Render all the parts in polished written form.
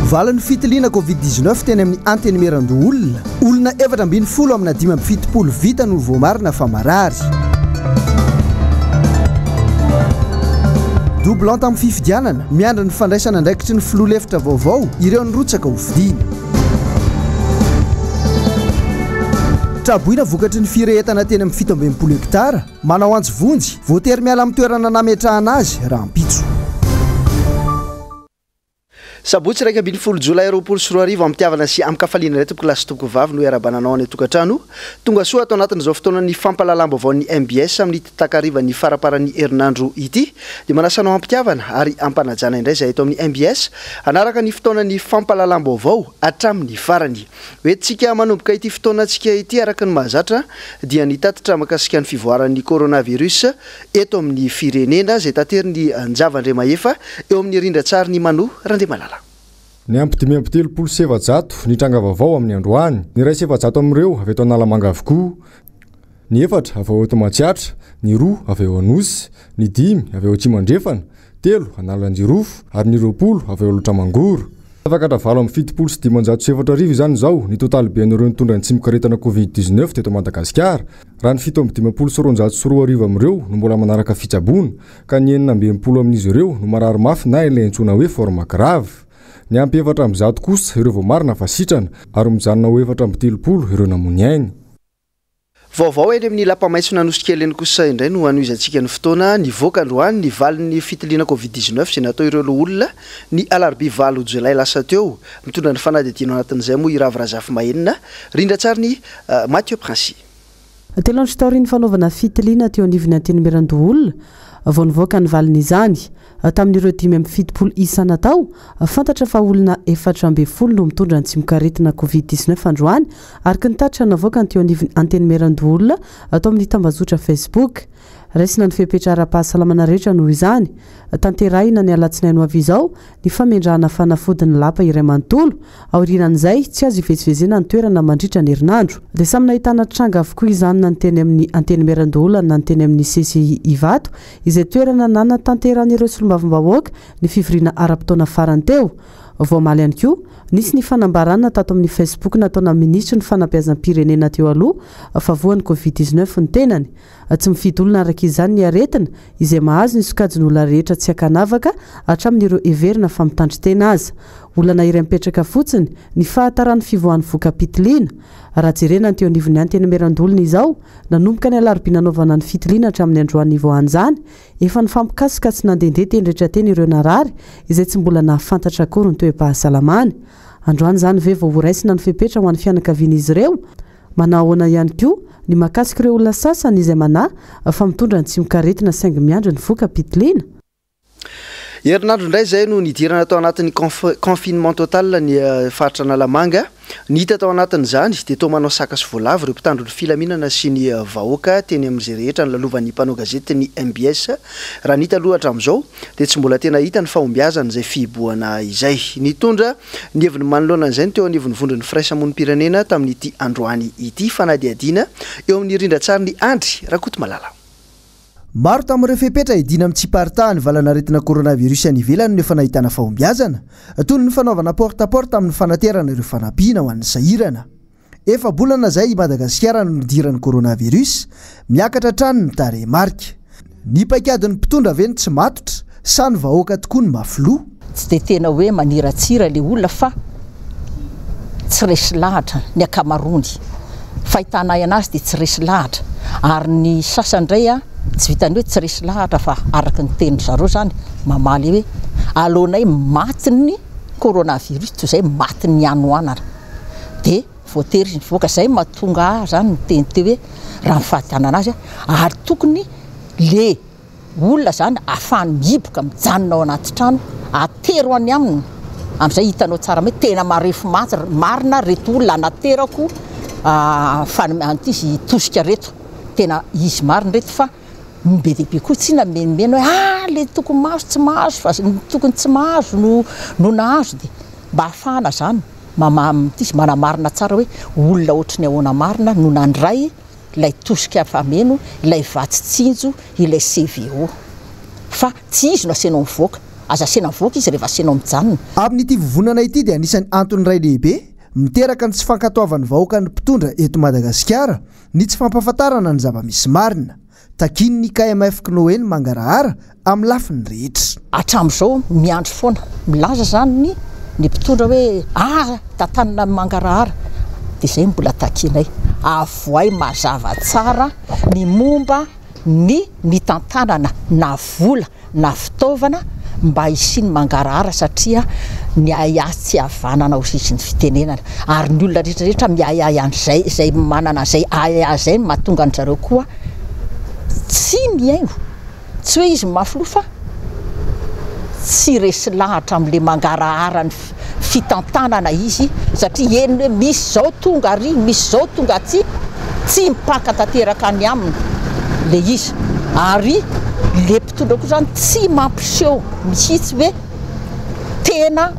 Valan'ny fitiliana Covid-19 teny amin'ny antenemeran-doolona. Olona 770 amina 570 vita no voamarina fa marary. Doublon tamin'ny fifidianana, miandry ny fandraisana andraikitry ny filoha lefitra vaovao, ireo nirotsaka hovidiana. Traboina vokatry ny firehetana teny amin'ny 17 hektara, manao antsy vonjy, voatery miala amin'ny toerana nametrahana azy raha ampitso. Sabotsy 1 Jolay 2024 amin'ny tiavana sy amin'ny kafaliana ireto mpilasy toko vavy no iarabananao any tokantrano. Tonga soa atao anatin'izao fotoana ny fampalalam-baovao ny MBS amin'ny takariva ny faraparan'ny herinandro ity dia manasanao ampitiavana ary ampanajana indray izay eto amin'ny MBS anaraka ny fotoana ny fampalalam-baovao hatramin'ny farany. Hoentsika manomboka ity fotoanantsika ity araka ny mahazatra dia nitatitra makasika ny fivoaran'ny coronavirus eto amin'ny firenena izay tateriny Anjavandremahefa eo amin'ny rindra-tsary ny Mano Randemalala. Ny ampy 577 ny tranga vaovao amin'ny androany, ny ray 700 amin'ireo avy eto Analamanga avokoa, ny 4 avy eo Tomatsiatra, ny 2 avy eo Anosy, ny 5 avy eo Tsimandrefana, 3 Analanjirofo ary ny 20 avy eo Lotramangoro. Afakatra 7 amin'ny 7,704 izany izao ny totaly ben'ireo nitondra ny tsimikaretana Covid-19 teto Madagasikara. Raha ny 7 amin'ny 5,904 amin'ireo no mbola manaraka fitsaboana, ka ny 920 amin'izy ireo no marary mafy na ilay antsoina hoe forme grave. Ny ampy 400 kosa ireo vao marina fa sitrana ary mijanona ho 430 ireo namony ainy. Vaovao eny amin'ny lapamaitso nanosika eny kosa indray no anoizantsika ny fotoana ny voaka androany ny valin'ny fitiliana Covid-19 izay natao ireo olona ny alarobia 9 Jolay lasa teo mitondra ny fanadihadiana anatin'izay moa Iravirazafy Mahenina rindra-tsary ny Mathieu Princy. Telo andro taorian'ny fanaovana fitiliana teo anivon'ny antenemeran-doolona vao nivoaka ny valin'izany tamin'ireo 570 isa natao fantatra fa olona 420 no mitondra ny tsimikaretina Covid-19 androany ary nitatitra navoaka teo anivon'ny antenemeran-doolona atao amin'ny tambazotra Facebook. Raisina ny fepetra ara-pahasalamana rehetra noho izany tanterahina ny alatsinainy ho avy izao ny famindrahana fanafodiny lapa iray manontolo aorianan'izay tsy azo ivezivezena ny toerana mandritra ny herinandro dia samy nahitana tranga avokoa izany na ny teny amin'ny antenemeran-doolona na ny teny amin'ny CCI Ivato izay toerana nanatanteran'ireo solombavambahoaka ny fivoriana ara-potoana farany teo. Voamaly ihany koa nisy ny fanambarana tato amin'ny Facebook nataona ministra ny fanabeazam-pirenena teo aloha fa voan'ny Covid-19 ny tenany. Tsy mifidy olona araka izany ny aretina izay mahazo ny sokajin'olona rehetra tsy akanavaka hatramin'ireo heverina fa mitandry tena aza. Olana iray mipetraka fotsiny ny fahatarany fivoahan'ny voka-pitiliana. Raha jerena teo anivon'ny antenemeran-doolona izao nanomboka ny alarobia nanaovana ny fitiliana hatramin'ny androany voahany izany efa ny fampikasika tsy nandehandeha teny rehetra teny ireo narary izay tsy mbola nahafantatra akory ny toe-pahasalamany. Androany izany ve vao horaisina ny fepetra ho an'ny fianakavian'izy ireo. Manao ahoana ihany koa ny mahakasika ireo olona sasany izay manahy fa mitondra ny tsimikaretina saingy miandry ny voka-pitiliana. Herinandro indray izay no nidirana atao anatin'ny confinement total ny faritra Analamanga. Ny hita tao anatin'izany dia toa manao saka sy voalavo ireo mpitandro ny filaminana sy ny vahoaka teny amin'izay rehetra ny lalovan'ny mpanao gazety ny MBS. Raha nita aloha hatramin'izao dia tsy mbola tena hita ny fahombiazana izay fihiboana izay. Nitondra ny heviny manoloana izay teo anivon'ny vondron'ny firaisamonim-pirenena tamin'ity androany ity fanadihadiana eo amin'ny rindra-tsary ny Andry Rakotomalala. Maro tamin'ireo fepetra idina amin'ny tsiparitahany valana aretina coronavirus any ivelany no efa nahitana fahombiazana toy ny fanaovana porte-à-porte amin'ny fanaterana ireo fanampiana ho an'ny sahirana. Efa bolana izay Madagasikara no nidiran'ny coronavirus miakatra trano ny tarehimarika. Ny paikadin'ny mpitondra aveny tsy matotra sa ny vahoaka tokoa ny mafilo. Tsy dia tena hoe maniratsira ilay olona fa tsy resy lahatra ny akamarony. Fahitana anazy dia tsy resy lahatra ary ny sasandray tsy vitany hoe tsy resy lahatra fa araka ny teny zareo zany mamaly hoe alonay maty ny coronavirus toy izay maty ny anoanara dia voatery voaka izay mahatonga zany ny teny teo hoe raha mifahatana anazy ary tokony le olona zany ahafahany mihiboka mijanona ao anaty trano atero any aminy amin'izay hitanao tsara hoe tena marefo marina reto olona anaterako fanantizy tosika reto tena izy marina reto fa be dia be koa tsy namenimena hoe le tokony mahazo tsy mahazo fa tokony tsy mahazo no nahazo dia mba hafahana zany mamamtizy manamarina tsara hoe olona ohatrany ahoana marina no nandray ilay tosika fameno ilay vatsitsinjo ilay CVO fa tsy izy no asena mivoaka aza asena mivoaka izy rehefa asenao mijanona. Amin'ity vovonana ity dia anisan'ny antony ray lehibe miteraka ny tsy fankatoavan'ny vahoaka ny mpitondra eto Madagasikara ny tsy fampahafantarana ny zava-misy marina. Takiny ny KMF Knoen mangarahara amin'ny lafiny rehetra. Hatramin'izao miandry foana milaza zany ny mpitondra hoe tantanana mangarahara dia izay mbola takinay avoay mazava tsara ny momba ny tantanana na vola na fitaovana mba isiny mangarahara satria ny aya tsy havanana osisy ny fitenenana ary ny olona rehetrarehetra miayay an'izay izay manana zay aya zay mahatonga ny zareo koa tsy miaingo tsy hoe izy maflofa tsy resy lahatra amin'le mangarahara ny fitantanana izy satria eny hoe misy zao tonga ary misy zao tonga tsy mipaka tanteraka any aminy le izy ary le mpitondra koa zany tsy mampiseho mihitsy hoe tena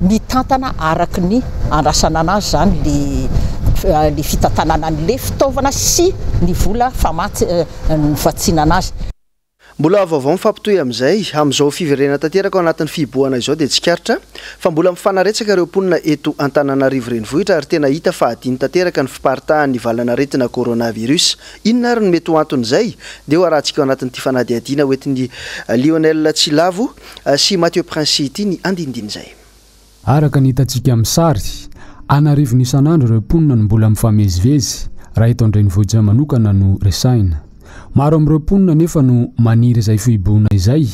mitantana araky ny andrasana anazy zany le fitantanana an'le fitaovana sy ny vola famatsy ny vatsiana anazy. Mbola vaovao mifampitohy amin'izao fiverena tanteraka ao anatin'ny fiboana izao dia tsikaritra fa mbola mifanaretsaka ireo mponina eto Antananarivo renivohitra ary tena hita fa adiny tanteraka ny fiparitahan'ny valanaretina coronavirus. Inona ary ny mety ho anton'izay dia ho arahantsika ao anatin'ity fanadihadiana hoentin'ny Lionel Tsilavo sy Mathieu Prince ity ny andindiny izay. Araka ny hitantsika amin'ny sary anarivo isan'andro ireo mponina no mbola mifamezivezy raha eto an-drenivohitra manokana no resaina. Maro amin'ireo mponina nefa no maniry izay fiboana izay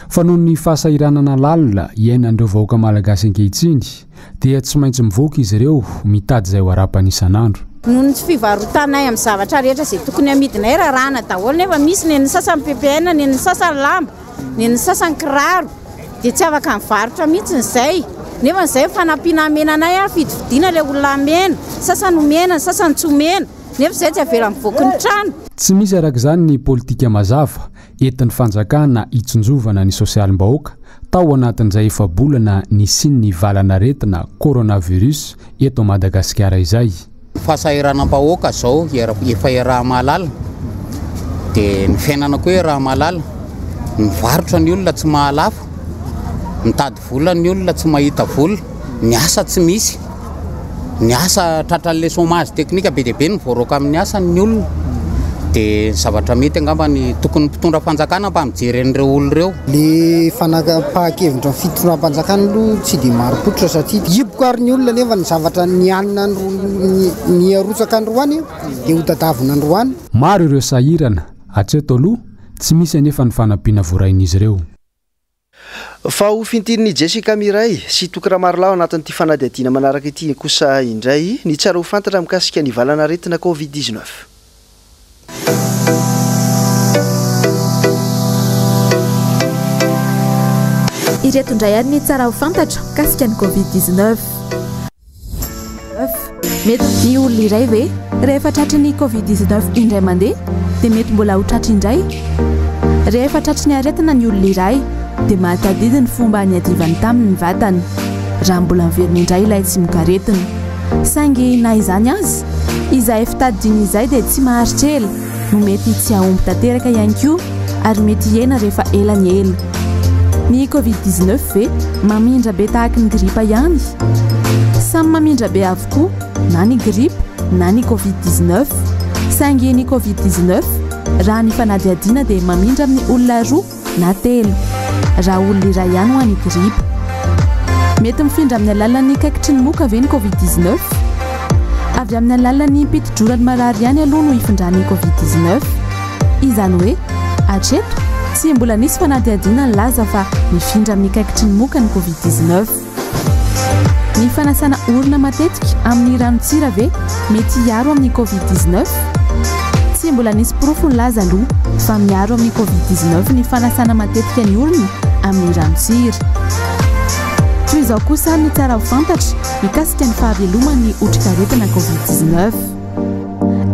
fa noho ny fahasahiranana lalina iainan'ireo vahoaka malagasy ankehitriny dia tsy maintsy mivoaka izy ireo mitady izay ho arapany isan'andro. Noho ny fivarotanay amin'ny zavatra rehetra izay tokony amidinay rarana daholo nefa misy ny sasany PPN, ny sasany lamba, ny sasany kiraro dia tsy afaka mivarotra mihitsy izay. Nefa izay fanampiana menanay fidividina ilay olona mena, sasany mena, sasany tsy mena. Nefa izay tsy avela mivoaka ny trano. Tsy misy arak'izany ny politika mazava entin'ny fanjakana hitsinjovana ny sosialim-bahoaka tao anatin'izay efa bolana ny siny ny valanaretina coronavirus eto Madagasikara izay. Fahasahiranam-bahoaka zao efa raha mahalala dia ny fiainana koa raha mahalala. Mivarotra ny olona tsy mahalafo, mitady vola ny olona tsy mahita vola, ny asa tsy misy. Ny asa tratran'le chômage teknika be dia be ny voaroaka amin'ny asa ny olona dia zavatra mety angamba ny tokony mpitondra fanjakana mba mijery an'ireo olona ireo. Le fanapahakevitra fitondram-panjakana aloha tsy dia maropotra satria hiboka ary ny olona nefa ny zavatra nianina ny arotsaka androany dia ho tadavina androany. Maro ireo sahirana hatreto aloha tsy misy anefa ny fanampiana voarain'izy ireo. Fa ho fintin'ny Jessica Miray sy tokara marolao anatin'ity fanadihadiana manaraka ity kosa indray ny tsara ho fantatra mikasika ny valanaretina COVID-19. Ireto indray ary ny tsara ho fantatra mikasika ny COVID-19. Mety ny olona iray hoe rehefa tratry ny COVID-19 indray mandeha dia mety mbola ho tratry indray. Rehefa tratry ny aretina ny olona iray dia mahatadidy ny fomba niadivany taminy ny vatany raha mbola miverina indray ilay tsy mikaretina. Saingy na izany azy izay fitadidiny izay dia tsy maharitra ela no mety tsy ahomby tanteraka ihany koa ary mety hiaina rehefa ela ny ela. Ny COVID-19 ve mamindra be tahaka ny gripa ihany. Samy mamindra be avokoa na ny gripa na ny COVID-19. Saingy ny COVID-19 raha ny fanadihadiana dia mamindra amin'ny olona roa na telo. Raha olona iray ihany ho an'ny gripa. Mety mifindra amin'ny alalan'ny kaikitry ny moka ve ny COVID-19. Avy amin'ny alalan'ny pitidrorany marary ihany aloha no ifindran'ny COVID-19. Izany hoe hatreto tsy mbola nisy fanadihadiana ny laza fa mifindra amin'ny kaikitry ny moka ny COVID-19. Ny fanasana orona matetika amin'ny ranotsira ve mety hiaro amin'ny COVID-19. Tsy mbola nisy porofo ny laza aloha fa miaro amin'ny COVID-19 ny fanasana matetika ny orona amin'ny ranotsira. Toy izao kosa ny tsara ho fantatra mikasika ny fahaveloman'ny otrikaretina COVID-19.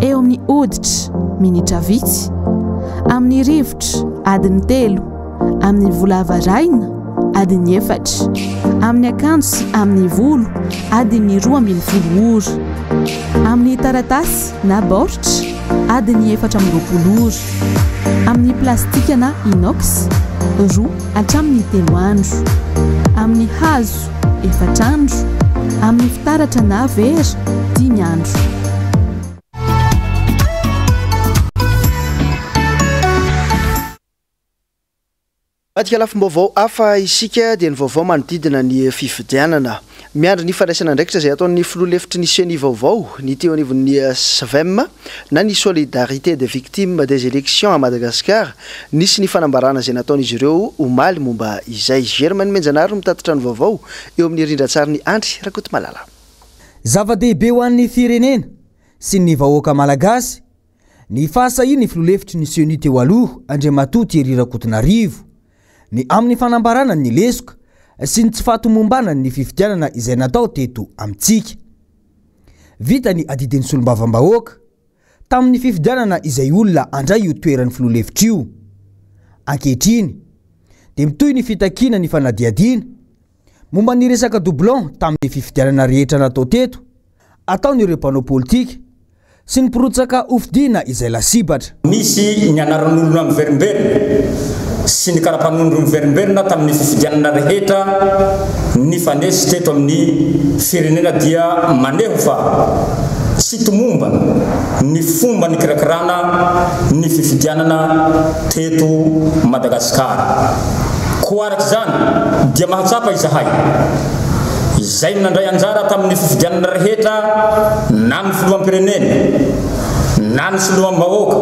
Eo amin'ny hoditra minitra vitsy, amin'ny rivotra adiny 3, amin'ny vola avaraina adiny 4, amin'ny akanjo sy amin'ny volo adiny 12 ora, amin'ny taratasy na baoritra adiny 420 ora, amin'ny plastika na inox roa hatramin'ny 3 andro, amin'ny hazo 4 andro, amin'ny fitaratra na vera 5 andro. Atika lafim-baovao hafa isika dia ny vaovao manodidina ny fifidianana. Miandry ny faraisana andraikitra izay ataon'ny filoha lefitry ny siany vaovao ny teo anivon'ny SVEM na ny solidarité des victimes des élections à Madagascar nisy ny fanambarana izay nataon'izy ireo omaly momba izay. Germaine Menjanary mitatitra ny vaovao eo amin'ny rindran-tsary ny Andry Rakotomalala. Zava-dehibe ho an'ny firenena sy ny vahoaka malagasy ny fahasahiny filoha lefitry ny siany teo aloha Andriamatoa Thierry Rakotonarivo ny amin'ny fanambarana ny lesoka sy ny tsy fahatomombana ny fifidianana izay natao teto amintsika. Vita ny adidin'ny solombavam-bahoaka tamin'ny fifidianana izay olona andray io toeran'ny filoha lefitra io. Ankehitriny dia mitohy ny fitakiana ny fanadiadiana momba ny resaka doublon tamin'ny fifidianana rehetra natao teto ataon'ireo mpanao politika sy ny pirotsaka ofidiana izay lasibatra. Misy ny anaran'olona amin'ny verimberina sy ny karapanondro miverimberina tamin'ny fifidianana rehetra ny fanesy teto amin'ny firenena dia maneho fa sy tomomba ny fomba ny kirakirana ny fifidianana teto Madagasikara. Koa arak'izany dia mahatsapa izahay izay nandray anjara tamin'ny fifidianana rehetra na ny filoham-pirenena na ny filoham-bahoaka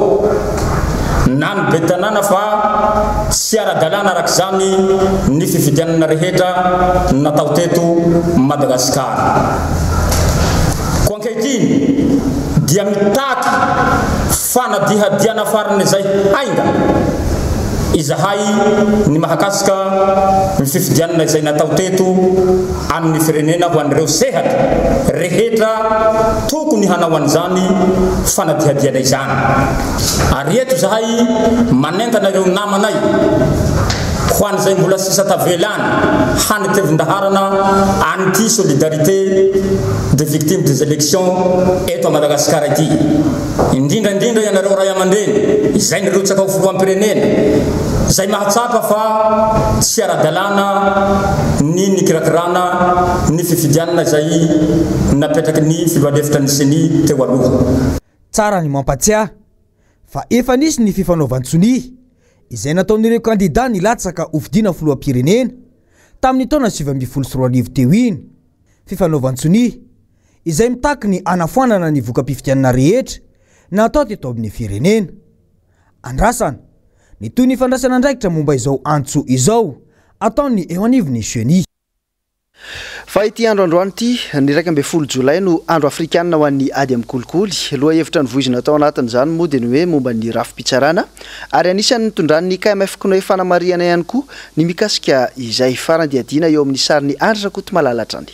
na ny betanana fa sy ara-dalàna arak'izany ny fifidianana rehetra natao teto Madagasikara. Koa ankehitriny dia mitaky fanadihadiana farany izay hainga izahay ny mahakasika ny fifidianana izay natao teto amin'ny firenena ho an'ireo sehatra rehetra tokony hanao an'izany fanadihadiana izany. Ary eto izahay manentana ireo namanay ho an'izay mbola sisa tavelany hanetevin-daharana an'ity solidarité des victimes des élections eto à Madagasikara ity. Indrindra ianareo ray aman-dreny izay nirotsaka ho filoham-pirenena izay mahatsapa fa tsy ara-dalàna ny nikirakirana ny fifidianana izay napetraky ny filoha lefitra ny seny teo aloha. Tsara ny mampatsiahy fa efa nisy ny fifanaovan-tsonihy izay nataon'ireo kandida nilatsaka hofidiana filoham-pirenena tamin'ny taona 2014 teo iny. Fifanaovan-tsonihy izay mitaky ny anafoanana ny voka-pifidianana rehetra natao teto amin'ny firenena. Andrasana ny toy ny fandraisana andraikitra momba izao antso izao ataony eo anivon'ny siony. Fa ity andro androany ity ny 12 Jolay no andro afrikanina ho an'ny ady amin'ny kolikoly. Loha hevitra ny voizina tao anatin'izany moa dia ny hoe momba ny rafi-pitsarana ary anisan'ny nitondran'ny KMF Konoe fanamariana ihany koa ny mikasika izay farandiadiana eo amin'ny sariny Andry Rakotomalala hatrany.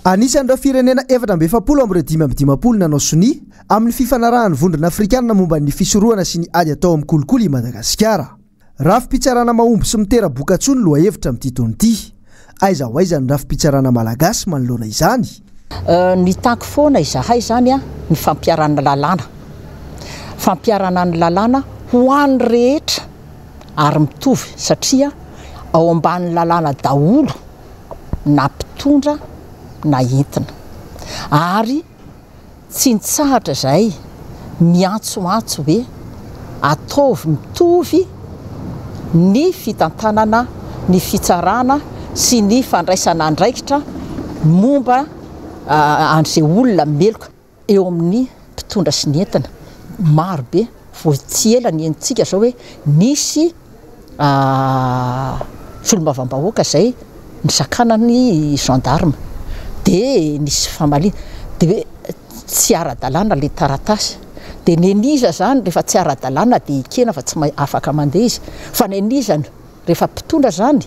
Anisan'ireo firenena 770 nanao soni amin'ny fifanarahany vondrona afrikanina momba ny fisorohana sy ny ady atao amin'ny kolikoly i Madagasikara. Rafi-pitsarana mahomby sy mitera bokatsony loha hevitra amin'ity taona ity. Aiza ho aiza ny rafi-pitsarana malagasy manoloana izany. Ny taky foana izahay zany ny fampiarana lalàna. Fampiarana ny lalàna ho an'ny rehetra ary mitovy satria ao ambanin'ny lalàna daholo na mpitondra na entina. Ary tsy nitsahatra izay miantsoantso hoe ataovy mitovy ny fitantanana ny fitsarana sy ny fandraisana andraikitra momba an'izay olona meloka eo amin'ny mpitondra sy ny entina. Maro be vao tsy ela ny enitsika zao hoe nisy solombavam-bahoaka izay nisakana ny gendarme dia nisy famaliana dia tsy ara-dalàna le taratasy dia neniza zany rehefa tsy ara-dalàna dia ikena fa tsy afaka mandeha izy fa nenizany rehefa mpitondra zany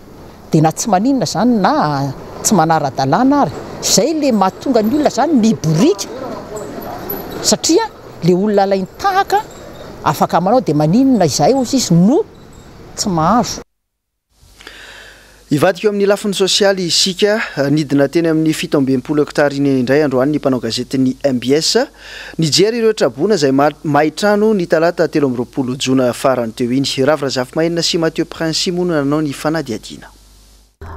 dia na tsy maninona zany na tsy manara-dalàna ary izay le mahatonga ny olona zany miborika satria le olona lainy tahaka afaka manao dia maninona izay ozy izy no tsy mahazo. ivadika eo amin'ny lafiny sosialy isika nidina teny amin'ny 17 hektara iny indray androany ny mpanao gazety ny MBS nijery ireo trabona izay mahitrano ny talata 13 jona farany teo iny ravrazafy mahenina sy Mathieu Prince mono nanao ny fanadiadiana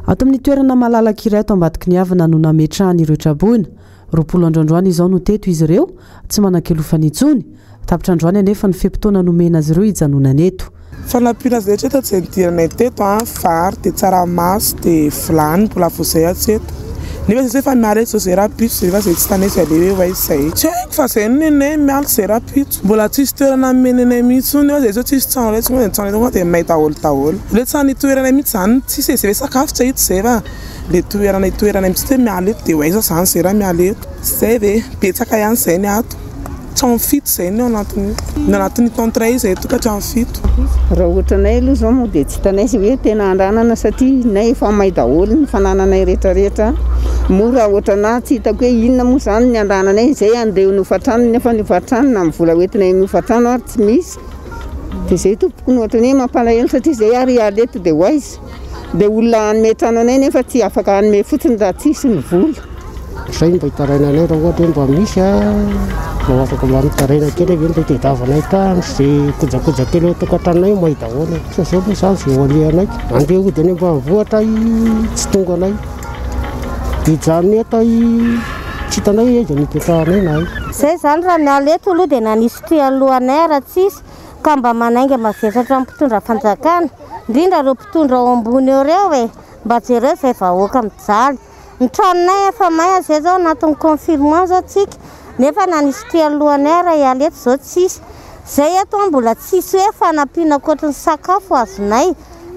ato amin'ny toerana malalaka iray ato ambadiky ny avana no nametrahany ireo trabona 20 androandroany izao no teto izy ireo tsy manan-kelofany intsony tapitra androany anefa ny fepitona nomena azy ireo hijanonana eto fanampiana azy rehetra tsy nidiranay teto vary de tsaramaso de vilany mbola vozay atseto nefa zay fa miala eto zay rapitso rehefa zay tsy tanay zay le hoe zay tsy haiko fa zay nenay miala zay rapitso mbola tsisy toerana menenay mihitsy nefa zay zao tsisy trano rehetra moa trano de may daholo le tsany toeranay mihitsy zany tsisy zay sakafo tsy hita zay fa le toeranay mihitsy de miala eto de hoaiza zany zay raha miala eto zay ve betsaka ihany zay ny ato trano fito zay ny anatin'ny tantray zay toka trano fito raha ohatranay aloha zao moa dia tsy tanay sy hoe tena andranana satria nay efa may daholo ny fanananay rehetrarehetra mora ohatrana tsy hitako hoe inona moa zany ny andrananay zay andeha nofatrano nefa nofatrano na mivola hoentinay nofatrano ary tsy misy dia zay tompoko ny ohatrany hoe mampalahelo satria zay ary aleto dia hoaizy dia olona hanome trano anay nefa tsy afaka hanome fotsiny raha tsisy ny vola zay mba hitaraina anay raha ohatra hoe mba misy mba afaka mba mitaraina kely avy mba hitadiavanay tany zay kojakoja kely eo tokantranonay may daholo sa zao moa zany zay hoalehanay andeha hodiny mba mivoatra tsy tonga anay dia janony eto tsy hitanay eza nipetrahanay nay zay zany raha miala eto aloha dia nanisy trialohanay raha tsisy ka mba manainga mavesatra mpitondra fanjakana indrindra reo mpitondra ao ambony eo reo mba jereo zay vahoaka mijaly ny tranonay efa may zay zao anatin'ny confinement zao tsika nefa nanisy trialohanay raha hiala eto zao tsisy zay eto mbola tsisy hoe fanampiana ankoatry ny sakafo azonay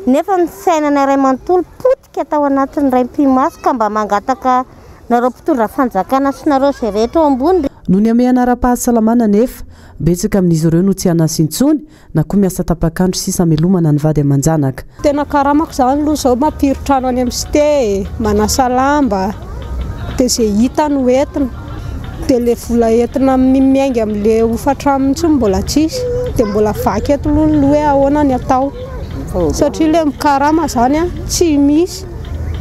nefa ny sainanay ray manontolo potika tao anatin'ny ray mpimasy ka mba mangataka nareo mpitondra fanjakana sy nareo zay rehetra ao ambony no ny ame anara-pahasalamana nefa betsaka amin'izy ireo no tsy anasy intsony na koa miasa tapakandro sisa melomana ny vady amanjanaka tena karamako zany aloha zao mampiry-trano any amin'ny cité manasa lamba dia zay hita no entina dia le vola entina miainga amin'le hofatrano mihitsy mbola tsisy dia mbola vaky eto aloha ny hoe ahoana ny atao satria le mikarama zany tsy misy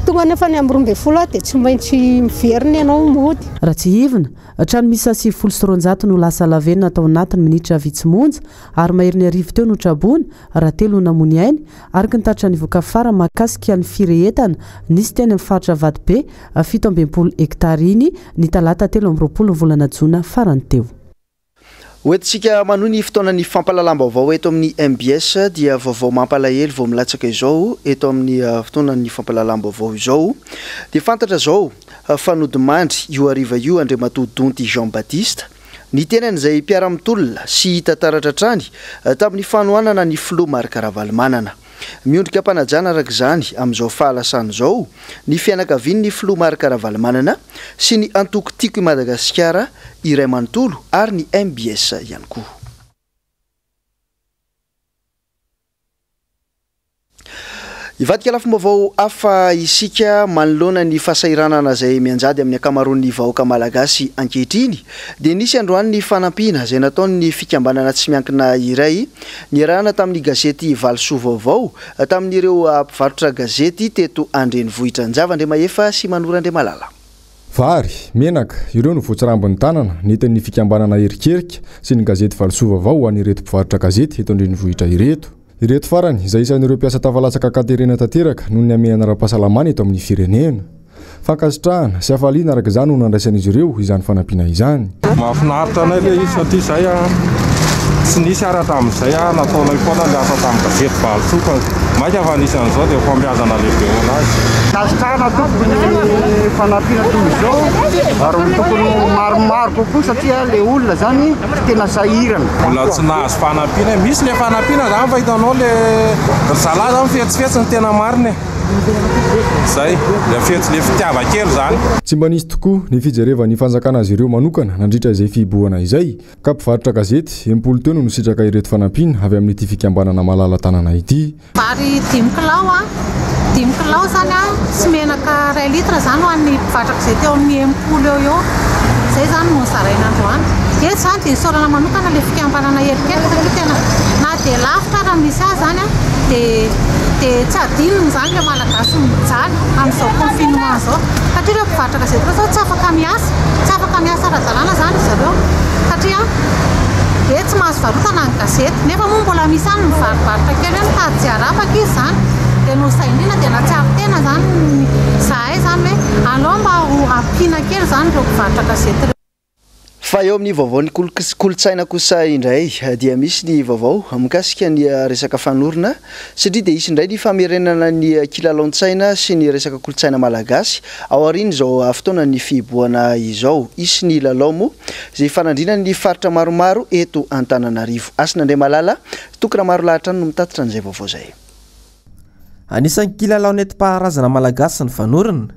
tonga nefa ny amin'ny 12 dia tsy maintsy miverina ianao mody raha tsy hivina hatrany misy 700 no lasa lavenina tao anatiny minitra vitsimonja ary maherin'ny arivo teo no trabona raha telo namony ainy araka ny tatra nivoaka fara mahakasika ny firehetana nisy teny amin'ny faritra Vadibe 17 hektara iny ny talata 13 volana jona farany teo oentsika manohy ny fotoanany fampalalam-baovao eto amin'ny MBS dia vaovao mampalahelo vao milatsaka izao eto amin'ny fotoanany fampalalam-baovao izao dia fantatra zao fanody mandry io ariva io Andriamatoa Donty Jean Baptiste ny tenan'izay mpiara-mitolona sy hita taratra trany tamin'ny fanohanana ny filoha Marc Ravalomanana miondrika mpanajana araka izany amin'izao fahalasana izao ny fianakavian'ny filoha Marc Ravalomanana sy ny antoko tiako i Madagasikara iray manontolo ary ny MBS ihany koa. Ivadika lafim-baovao hafa isika manoloana ny fasairanana izay mianjady amin'ny ankamaroan'ny vahoaka malagasy ankehitriny dia nisy androany ny fanampiana izay nataony ny fikambanana tsy miankina iray niarahana tamin'ny gazety Valosoa vaovao tamin'ireo mpivarotra gazety teto Andrenivohitra Njavandriamaefa sy Manorandramalala. Vary, menaka, ireo no voatsirambon'ny tanana nentin'ny fikambanana Erikerika sy ny gazety Valosoa vaovao ho an'ireto mpivarotra gazety eto Andrenivohitra ireto. Ireto farany izay isan'ireo mpiasa tavalatsaka katerina tanteraka noho ny ame anara-pahasalamana eto amin'ny firenena. Fankasitrahana sy hafaliana araka izany no nandraisan'izy ireo izany fanampiana izany. Mahafinaritra anay le izy satria izay tsy nisy ara tamin'izay nataonay foana ny asa tamin'ny gazety Valosoa maika fa anisan'izao dia fambiazana lehibe honazy. Kasitrahana tompony fanampiana toy izao ary tokony maromaro kokoa satria le olona zany tena sahirana. Mbola tsy nahazo fanampiana misy le fanampiana zany fa hitanao le zalahy zany fetsifetsy ny tena marina zay le fetsy le fitiava-kely zany. Tsy mba nisy tokoa ny fijereva ny fanjakana azy ireo manokana nandritra izay fiboana izay ka mpivarotra gazety 10 teo no sitraka ireto fanampiana avy amin'ity fikambanana malala tanana ity. Vary 5 kilao zany sy menaka 1 litra zany ho an'ny mpivarotra gazety eo amin'ny 10 eo zay zany no zaraina androany. Eto zany dia isaorana manokana le fikambanana Erikerika satria tena na dia lavitra raha misy azy zany dia tsy adinony zany le malagasy mijaly amin'izao confinement zao satria ireo mpivarotra gazety ireo zao tsy afaka miasa ara-dalàna zany zareo satria dia tsy mahazo varotana ny gazety nefa moa mbola misy any mivarobarotra kely hoe mitady tsy arapaka izy zany dia nosaindrina dia natsiaro tena zany zahay zany hoe alao mba ho ampiana kely zany ireo mpivarotra gazety ireo. Fa eo amin'ny vaovao ny kolotsaina kosa indray dia misy ny vaovao mikasika ny resaka fanorona satria dia isy indray ny famerenana ny kilalaon-tsaina sy ny resaka kolotsaina malagasy ao aoriana izao fotoana ny fiboana izao isy ny lalao moa izay fanandrina ny faritra maromaro eto Antananarivo. Asin'Andray Malala tokona maro lahatra no mitatitra an'izay vaovao zay. Anisan'ny kilalao nentim-paharazana malagasy ny fanorona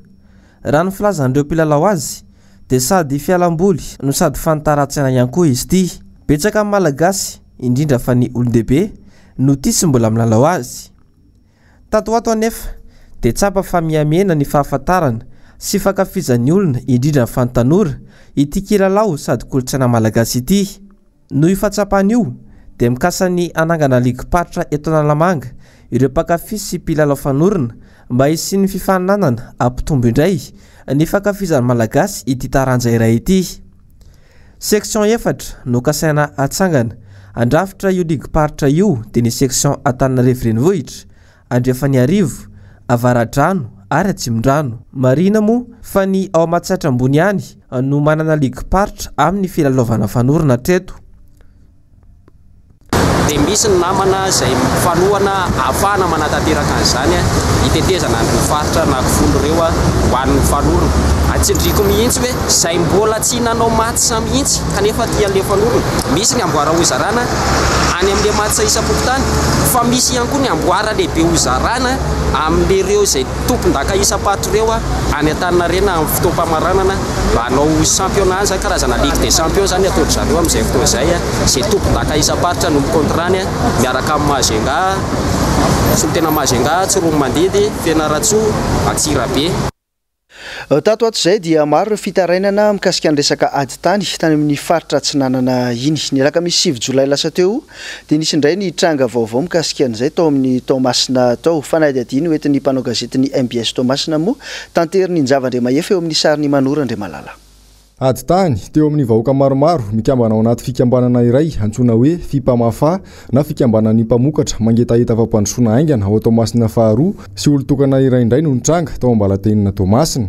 raha ny filazan'ireo mpilalao azy dia sady fialamboly no sady fantaran-tsaina ihany koa izy ity. Betsaka amin'ny malagasy indrindra fa ny olon-dehibe no tia sy mbola milalao azy. Tato ato anefa dia tsapa fa mihamena ny fahafantarana sy fankafizan'ny olona indrindra fa ny tanora ity kilalao sady kolotsaina malagasy ity. Noho ifatsapany io dia mikasany anangana ligiparitra eto Analamanga ireo mpankafy sy mpilalao fanorona mba hisy ny fifaninanana ampitombo indray ny fankafizan'ny malagasy ity taranja iray ity. Section 4 no kasaina atsangana andrafitra io ligiparitra io dia ny section Antananarivo renivohitra, Andriafaniarivo, Avaradrano ary Atsimondrano. Marina moa fa ny ao Matsatra ambony ihany no manana ligiparitra amin'ny filalaovana fanorona treto. Dia misy ny namana izay fanohana ahafahana manatanteraka an'izany hitetezana ny faritra na kifono ireo ho an'ny fanorona. Atsindriko mihitsy hoe izay mbola tsy nanao matsa mihitsy kanefa tia an'ilay fanorona. Misy ny amboara hozarana any amin'ilay matsa isam-pokotany fa misy ihany koa ny amboara lehibe hozarana amin'ireo izay tompon-daka isam-pato ireo any Antaninarenina amin'ny fotoam-pamaranana mba hanao championnat zany karazana ligue des champions zany ataony zareo amin'izay fotoana izay izay tompon-daka isam-paritra no mikontrany miaraka amin'ny Mazenga sy ny tena Mazenga, Tsiromandidy, Fianaratsoa, Atsirabe. Tato ato izay dia maro ireo fitarainana mikasika ny resaka ady tany amin'ny faritra Atsinanana iny. Ny alakamisy 9 Jolay lasa teo dia nisy indray ny tranga vaovao mikasika an'izay tao amin'ny Tomasina tao. Fanady adiny hoentin'ny mpanao gazety ny MBS Tomasina moa tanteriny ny Njavandriamahefa eo amin'ny sariny Manora Andray Malala. Ady tany teo amin'ny vahoaka maromaro mikambana ao anaty fikambanana iray antsoina hoe Fipamafa na fikambanan'ny mpamokatra mangetaheta fampandrosoana aingana ao Tomasina faharoa sy olon-tokana iray indray no nitranga tao Ambalatenina Tomasina.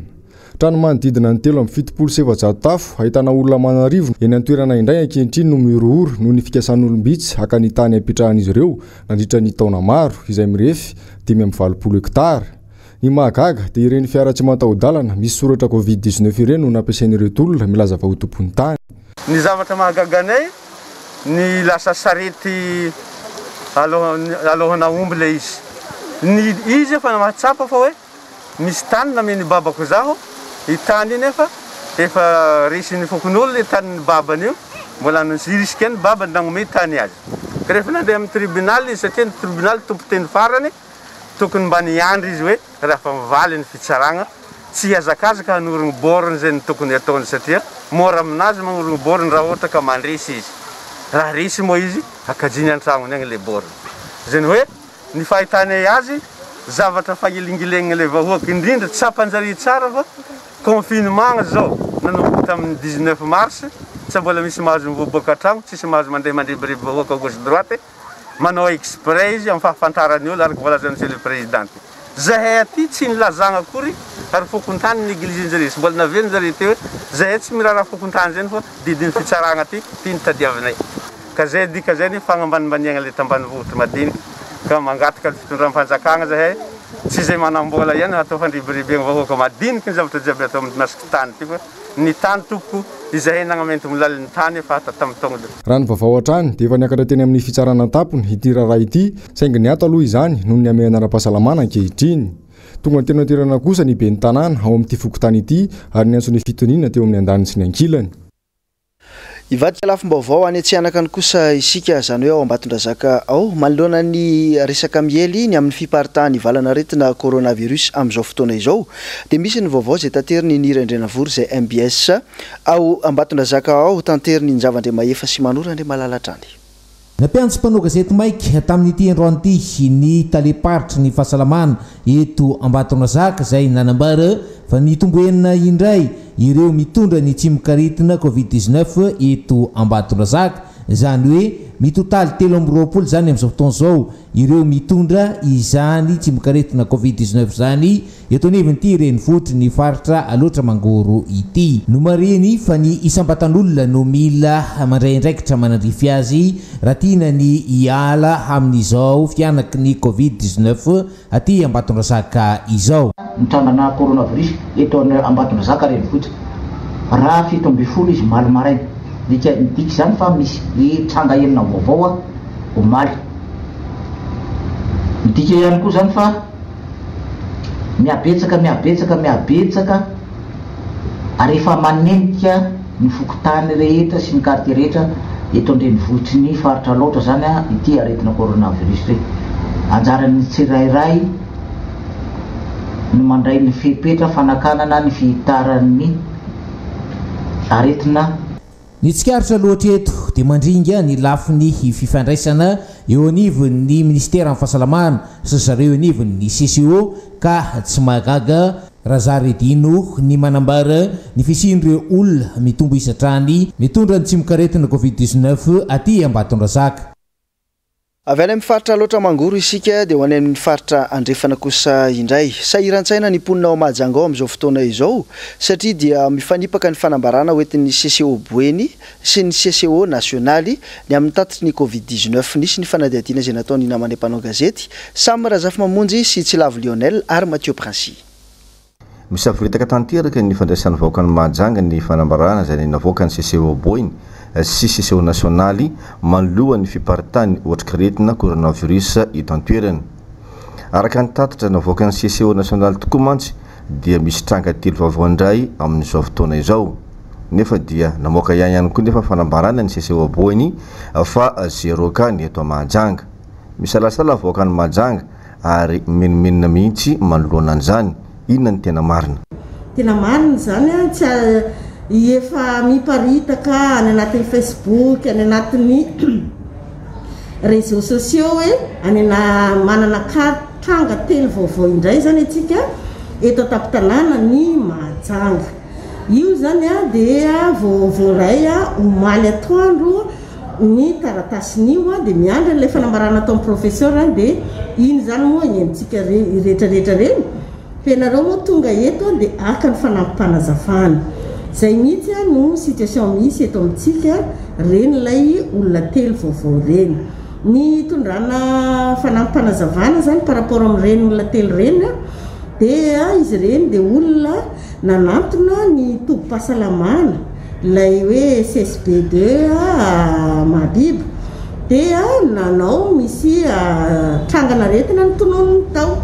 Trano manodidina ny 3.700 tafo ahitana olona manarivo eny an-toerana indray ankehitriny no miorohoro noho ny fikasan'olom-bitsy haka ny tany ampitrahan'izy ireo nandritra ny taona maro izay mirefy 520 hektara. Ny mahagaga dia ireny fiara tsy mataho-dalana misy soratra Covid-19 ireny no nampiasain'ireo olona milaza fa ho tompony tany. Ny zavatra mahagaga anay ny lasa sarety alohana omby le izy. Ny izy efa mahatsapa fa hoe misy tany namen'ny babako zaho i tany iny efa resin'ny fokon'olo le tanin'ny babany io mbola nisirisika ny babany nagnome tany azy. Ka rehefa nandeha amin'ny tribunal izy satria ny tribunal tompo teny farany tokony mba niandry izy hoe raha mivaly ny fitsaragna tsy hazakazaka hanorogny borony zay ny tokony ataony satria mora aminazy manorogny borony raha ohatra ka mandresy izy. Raha resy moa izy akajiny an-tragnony agny le borony. Zany hoe ny fahitany azy zavatra fahilingilegny le vahoaka indrindra tsapanjary tsara fa confinement zao nanomboka tamin'ny 19 mars tsy mbola misy mahazo mivoboaka an-tragno tsisy mahazo mandeha mandribiriby vahoaka gauche droite manao exprès izy amin'ny fahafantarany olo ary volazany monsieur le président. Zahay aty tsy nilazagna akory ary fokontany negligenjare sy mbola navenjare teo hoe zahay tsy mirara fokontany zany fa didiny fitsaragna aty ty nitadiavinay. Ka zay dika zay ny fagnambanimbaniagna le tambanivohitra madinika ka mangataka ny fitondram-panjakagna zahay tsy zay manambola ihany atao fandribiribegna vahoaka madinika ny zavatra jiaby atao amin'ny nasiky tany ty fa ny tany tompoko izahay nagnamento milalin'ny tany efa hata tamin'ny taogna. Raha ny vaovao hatrany dia efa niakatra teny amin'ny fitsarana tampony ity raharaha ity saingy ny ato aloha izany noho ny amehana ara-pahasalamana ankehitriny. Tonga ny tena toerana kosa ny ben'ny tanàna ao amin'ity fokotany ity ary ny antsony fitoniana teo amin'ny andaniny sy ny ankilany. Ivadika lafim-baovao any Atsianakany kosa isika zany hoe ao Ambatondrazaka ao manoloana ny resaka miely ny amin'ny fiparitahany valana aretina coronavirus amin'izao fotoana izao dia misy ny vaovao izay tanteriny ny Irandrenavory izay MBS ao Ambatondrazaka ao tanteriny ny Njavandriamahefa sy Manora Andray Malala trany. nampiantsy mpanao gazety maiky tamin'ity androanyity ny taleparitry ny fahasalamana eto Ambatondrazaka zay nanambara fa ny tomboenina indray ireo mitondra ny tsy mikaretina covid-19 eto Ambatondrazaka, zany hoe mitotaly 320 zany amin'izao fotoana zao ireo mitondra izany tsy mikaretina covid-19 zany eto anivon'ity renivohitry ny faritra aloatra Mangoro ity. No mareny fa ny isam-batan'olona no mila mandray andraikitra manandrify azy raha tiana ny hiala amin'izao fianaky ny covid-19 aty Ambatondrazaka izao. Nitrangana coronavirus eto Ambatondrazaka renivohitra raha 17 izy maly maraina dika zany fa misy tranga enina vaovao omaly midika ihany koa zany fa miabetsaka ary efa manenika ny fokotany rehetra sy ny quartier rehetra eto andrenivohitry ny faritra loatra zany ity aretina coronavirus re. Anjaran'ny tsirairay no mandray ny fepetra fanakanana ny fihitaran'ny aretina. Ny tsikaritra loatra eto dia mandringa ny lafiny fifandraisana eo anivon'ny ministera amin'ny fahasalamana sy zareo anivon'ny CCO ka tsy mahagaga raha zaredino ny manambara ny fisindreo olona mitombo isatrany mitondra ny tsy mikaretina covid-19 aty Ambatondrazaka. Avy any amin'ny faritra loatra Mangoro isika dia ho any amin'ny faritra andrefana kosa indray. Sahiran-tsaina ny mponina ao Mahajanga ao amin'izao fotoana izao satria dia mifanipaka ny fanambarana hoentin'ny CCO Boeny sy ny CCO nasionaly ny amin'ny tatitry ny covid-19 nisy ny fanadihadiana izay nataony namana mpanao gazety Sam Razafy Mamonjy sy Tsilavo Lionel ary Mathieu Princy. Misafiritaka tanteraka ny fandraisan'ny vahoaka ny Mahajanga ny fanambarana izay navoaka ny CCO Boeny sy CCO nasionaly manoloa ny fiparitany otrikaretina coronavirus eto an-toerana. Araka ny tatitra navoaka ny CCO nasionaly tokoa mantsy dia misy tranga telo vaovao indray amin'izao fotoana izao. Nefa dia namoaka ihany koa nefa fanambarana ny CCO Boeny fa 0 ka ny eto Mahajanga. Misalasala voaka ny Mahajanga ary menomenina mihitsy manoloana an'izany. Inona ny tena marina? Tena marina zany efa miparitaka any anatin'ny Facebook, any anatin'ny réseaux sociaux hoe anena manana tranga telo vaovao indray zany atsika eto an-tampon-tanàna ny Mahajanga. Io zany dia vaovao ray omaly atoandro ny taratasin'io dia miandry ilay fanambarana ataon'ny professeur dia iny zany moa entsika rehetrarehetra reny fianareo moa tonga eto dia aka ny fanampampanazavana. Zay mihitsy no situation misy eto amintsika reny lay olona telo vaovao reny. Ny tondrana fanampampanazavana zany par rapport amin'ireny olona telo reny dia izy reny dia olona nanantona ny tobim-pahasalamana lay hoe CSP2 Mahabibo dia nanao misy tranganaretina ny tononony tao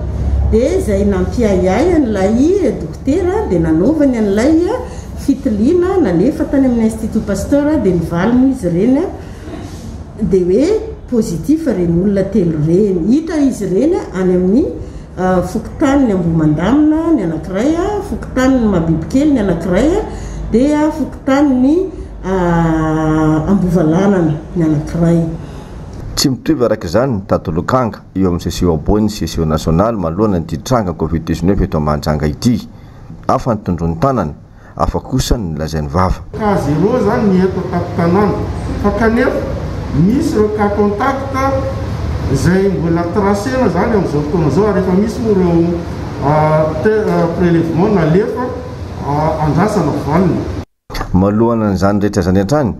dia zay nampiayay an'ilay dokotera dia nanaovany an'ilay fitiliana nalefa tany amin'ny Institut Pasteur dia nivaly moa izy reny dia hoe positif reny olona telo reny. Hita izy reny any amin'ny fokotany ny Ambomandamina ny anankiray, fokotany ny Mabibikely ny anankiray dia fokotany ny Ambovalanana ny anankiray. Tsy mitovy araka izany ny tatolokanga eo amin'ny CCO Boeny sy CCO nasionaly manoloana ny tranga covid-19 eto Mahajanga ity. Hafa ny tondrony tanany, hafa kosa ny lazainy vava. Ka 0 zany ny eto an-tampon-tanàna fa kanefa misy ireo cas contact izay mbola tracena zany amin'izao fotoana zao rehefa misy moa ireo prélèvement nalefa andrasana valiny. Malohana n'izany rehetra zany hatrany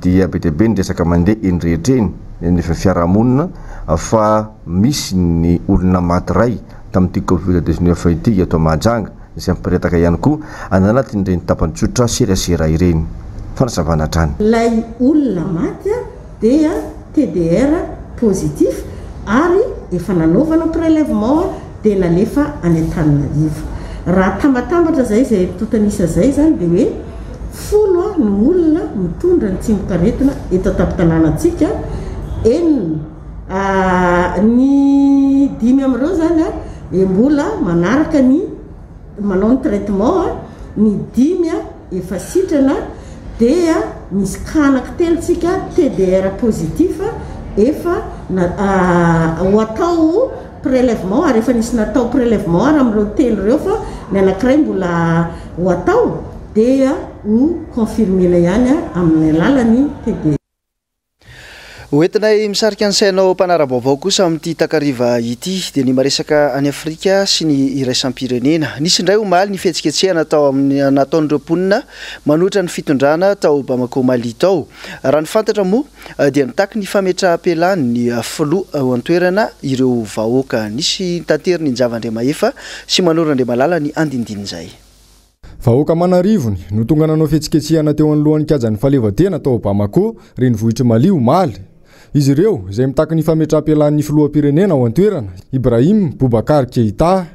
dia be dia be ny resaka mandeha eny rehetreny ny fiarahamonina fa misy ny olona maty ray tamin'ity covid-19 ity eto Mahajanga izay miparitaka ihany koa anatin'ireny tapany tsotra serasera ireny. Fanazavana hatrany. Lay olona maty dia TDR positif ary efa nanaovana prélèvement dia nalefa any Antananarivo. Raha tambatambatra zay totanisa zay zany dia hoe folo ny olona mitondra ny tsy mikaretina eto an-tampon-tanànantsika enina ny 5 amin'ireo zany mbola manaraka ny manao ny traitement, ny 5 efa sitrana dia misy kanak telontsika TDR positif efa ho atao prélèvement ary efa nisy natao prélèvement ary amin'ireo telo ireo fa ny anankiray mbola ho atao dia ho confirmena ihany amin'ny alalany TD. Hoentinay misarika ny sainao mpanara-baovao kosa amin'ity takariva ity dia ny maresaka any Afrika sy ny iraisam-pirenena. Nisy indray omaly ny fihetsiketsehana nataon'ireo mponina manohitra ny fitondrana tao Bamako Mali tao. Raha ny fantatra moa dia nitaky ny fametraha-pelany ny filoha ao an-toerana ireo vahoaka. Nisy tantery ny Njavandriamaefa sy Manorandramalala ny andindiny izay. Vahoaka manarivony no tonga nanao fihetsiketsehana teo anolohan'ny kajany falevatena tao Bamako renivohitra Mali omaly. Izy ireo izay mitaky ny fametraha-pelan'ny filoham-pirenena ao an-toerana Ibrahim Boubacar Keita.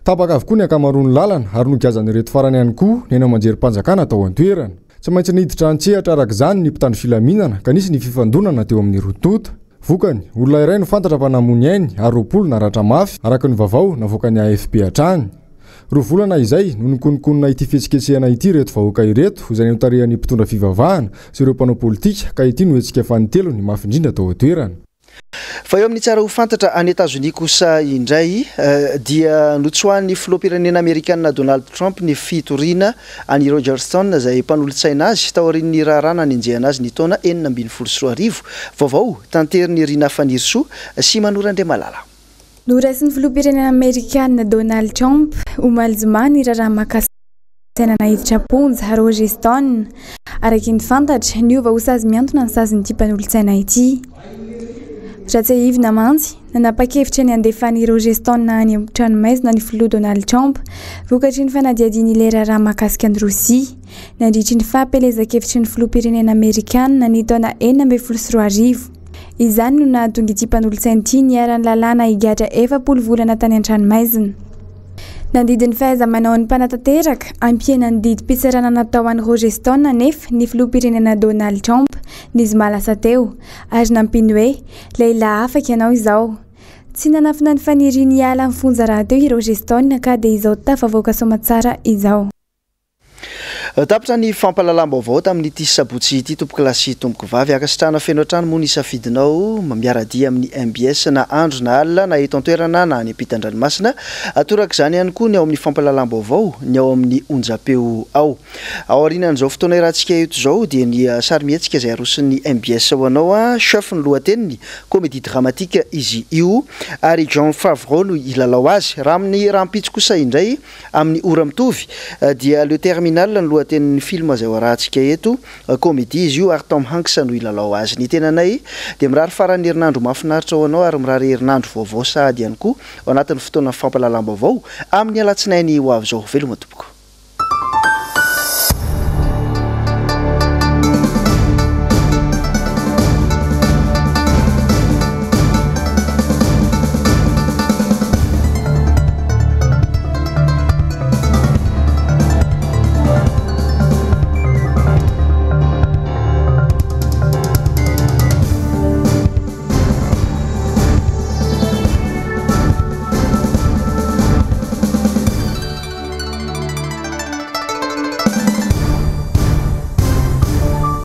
Tapaka avokoa ny akamaroany lalana ary nogazany reto farany ihany koa ny eny amanjerim-panjakana tao an-toerana. Tsy maintsy niditra antsehatra araka izany ny mpitandro filaminana ka nisy ny fifandonana teo amin'ny rotota. Vokany olona iray no fantatra fa namony ainy ary 20 naratra mafy araka ny vaovao navoaka ny AFP hatrany. Roa volana izay no nikononkonona ity fihetsiketsehana ity reto vahoaka ireto izay notarehan'ny mpitondra fivavahana sy ireo mpanao politika ka ity no hetsika fanitelo ny mafy indrindra tao an-toerana. Fa eo amin'ny tsara ho fantatra any États-Unis kosa indray dia notsoahan'ny filoham-pirenena Amerikanina Donald Trump ny fitoriana any Rogerstown izay mpanolontsaina azy tao aorian'ny raharaha nanenjehana azy ny taona 2024. Vaovao tanteriny Rina Fanirso sy Manorandramalala. Noraisin'ny filoham-pirenena Amerikanina Donald Trump omaly zoma ny raharaha mahakasina nahiditra ponja Rogerstown araky ny fantatra niova ho sazy miantona ny sazin'ity mpanolontsaina ity. Raha tsy ahivina mantsy nanapa-kevitra ny andefany Rogerstown any tranomaizina ny filoha Donald Trump vokatry ny fanadiadiany ilay raharaha mahakasika ny Rosia nandritry ny fahampelezan-kevitry ny filoham-pirenena Amerikanina ny taona 2024. Izany no nahatonga ity mpanolontsaina ity niaran'ny lalàna higatra 7 volana tany an-tranomaizina. Nandidin'ny fahaiza-manao ny mpanatanteraka ampihenany didim-pitsarana natao an'i Rogerstown nefa ny filoham-pirenena Donald Trump nizy malasa teo ary nampiny hoe lehilahy afaka ianao izao. Tsy nanafina ny faniriany hiala amin'ny fonja raha teo i Rogerstown ka dia izao tafavoaka somatsara izao. Tapitra ny fampalalam-baovao tamin'ity sabotsy ity tompo-kilasy tompoko vavy akasitrahana feno trano moa ny safidinao miaradia amin'ny MBS na andro na alina na eto an-toerana na any ampitan-dranomasina atoraka izany ihany koa ny ao amin'ny fampalalam-baovao ny ao amin'ny onjapeo ao. Ao aorianan'izao fotoana irantsika eto izao dia ny sary mihetsika izay arosin'ny MBS ho anao chef ny lohateniny comédie dramatique izy io ary Jean Favreau no ilalao azy. Raha amin'ny rahampitso kosa indray amin'ny ora mitovy dia le terminal ny lohatenin'ny film izay arahantsika eto comédie izy io ary Tom Hanks no ilalao azy. Ny tenanay dia mirary farany herinandro mahafinaritra ho anao ary mirary herinandro vaovao sahady ihany koa ao anatin'ny fotoana fampalalam-baovao amin'ny alatsinainy ho avy izao. Veloma tompoko.